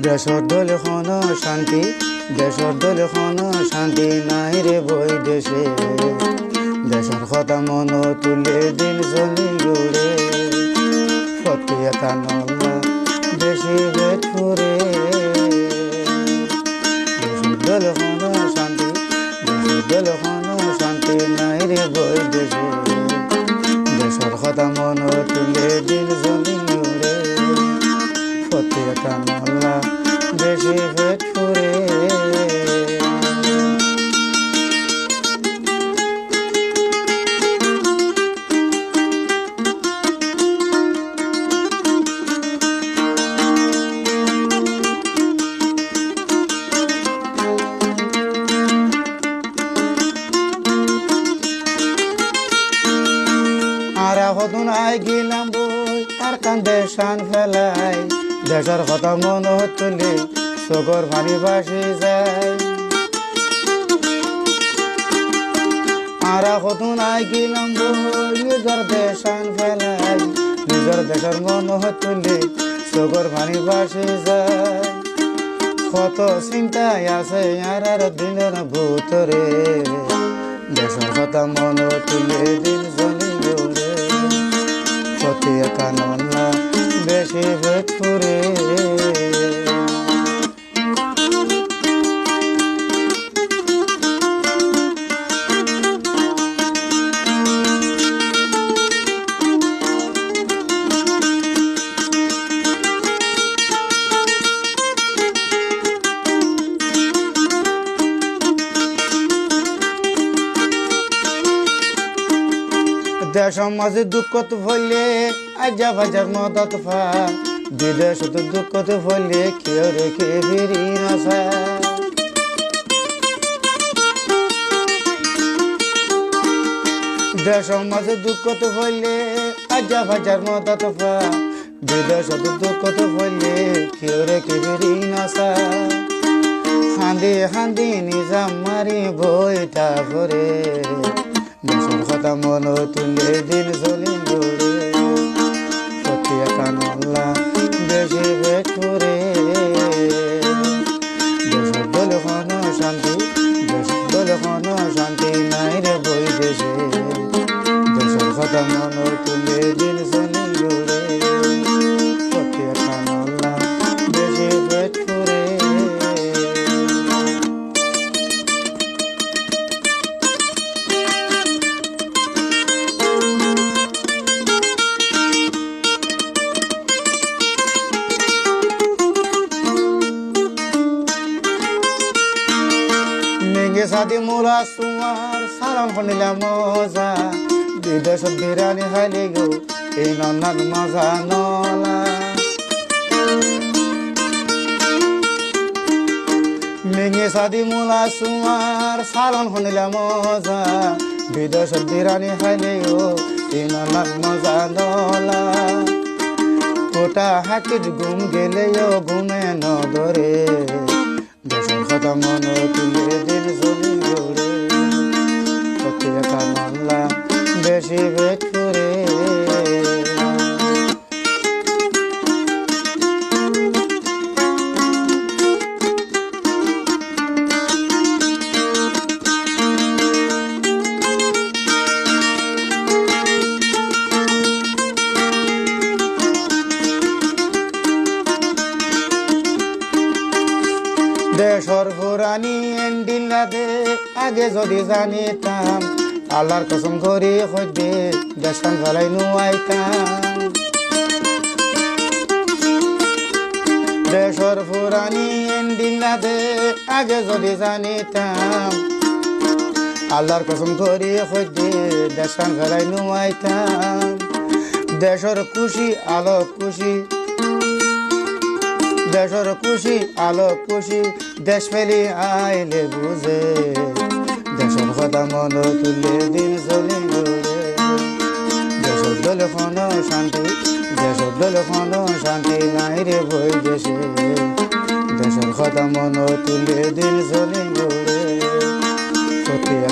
দেশর দল খন শান্তি, দেশর দল খন শান্তি নাই রে বই দেশে। দেশর কথা মন তুলে দিন জ্বলি উড়ে, ফটিয়া কানলা বেশি বেট ফুরে। দেশর দল খন শান্তি, দেশর দল খন শান্তি নাই রে বই দেশে। দেশর কথা মন তুলে দিন জ্বলি উড়ে, ফটিয়া কানলা বেশি বেট ফুরে। হদুন আই গেলাম বই আর কান্দে শান ফেলাই, দেশের কথা মন তুলে চোখর ভানি বাসি যায়। আর হদুন আই গেলাম বই নিজের দেশান ফেলাই, নিজের দেশের মন তুলে চোখর ভানি বাসি যায়। কত চিন্তায় আছে আর দিনের ভূতরে, দেশের কথা মন তুলে দিন জ্বলি উড়ে, ফটিয়া কানলা বেশি বেট ফুরে। দেশ মাঝে দুঃখত ফলে আজা বাজার মদত ফা, বিদেশ দুঃখত ফলে কেউ রেখে বেরি নাসা। দেশ মাঝে দুঃখত ফলে আজা বাজার মদত ফা, বিদেশ দুঃখত ফলে কেউ রেখে বেরি নাসা। হাঁদি হাঁদি নিজাম মারি বইটা ভরে, দেশের কথা মন তুলে দিন জ্বলি উড়ে, ফটিয়া কানলা বেশি বেট ফুরে। দেশের দল খন শান্তি, দেশের দল খন শান্তি নাই রে বই দেশে। দেশের কথা মন তুলে দিন জ্বলি উড়ে, ফটিয়া কানলা বেশি বেট ফুরে। সাদি মোলা সুমার সালাম শুনিলা মজা, বিদেশত বিরানি খাইলে গো এই নন্নাত মজা নলা। মেঘে সাদি মোলা সুমার সালাম শুনিলা মজা, বিদেশত বিরানি খাইলে গো এই নন্নাত মজা নলা। কোটা হাতির ঘুম গেলেও ঘুমে নধরে, দেশের কথা মন তুলে দিন জ্বলি উড়ে, ফটিয়া কানলা বেশি বেট ফুরে। দেশর পুরানি এন্ডিলা দে আগে যদি জানিতাম, আল্লাহর কসম করি হইতে দেশান ফেলাই নুয়াইতাম। দেশর পুরানি এন্ডিলা দে আগে যদি জানিতাম, আল্লাহর কসম করি হইতে দেশান ফেলাই নুয়াইতাম। দেশর খুশি আলো খুশি, দেশর খুশি আলো খুশি, দেশ ফেলি আইলে বুঝে। দেশের কথা মন তুলে দিন জ্বলি উড়ে, দেশের দল খন শান্তি, দেশের দল খন শান্তি নাই রে বই দেশে। দেশের কথা মন তুলে দিন জ্বলি উড়ে, ফটিয়া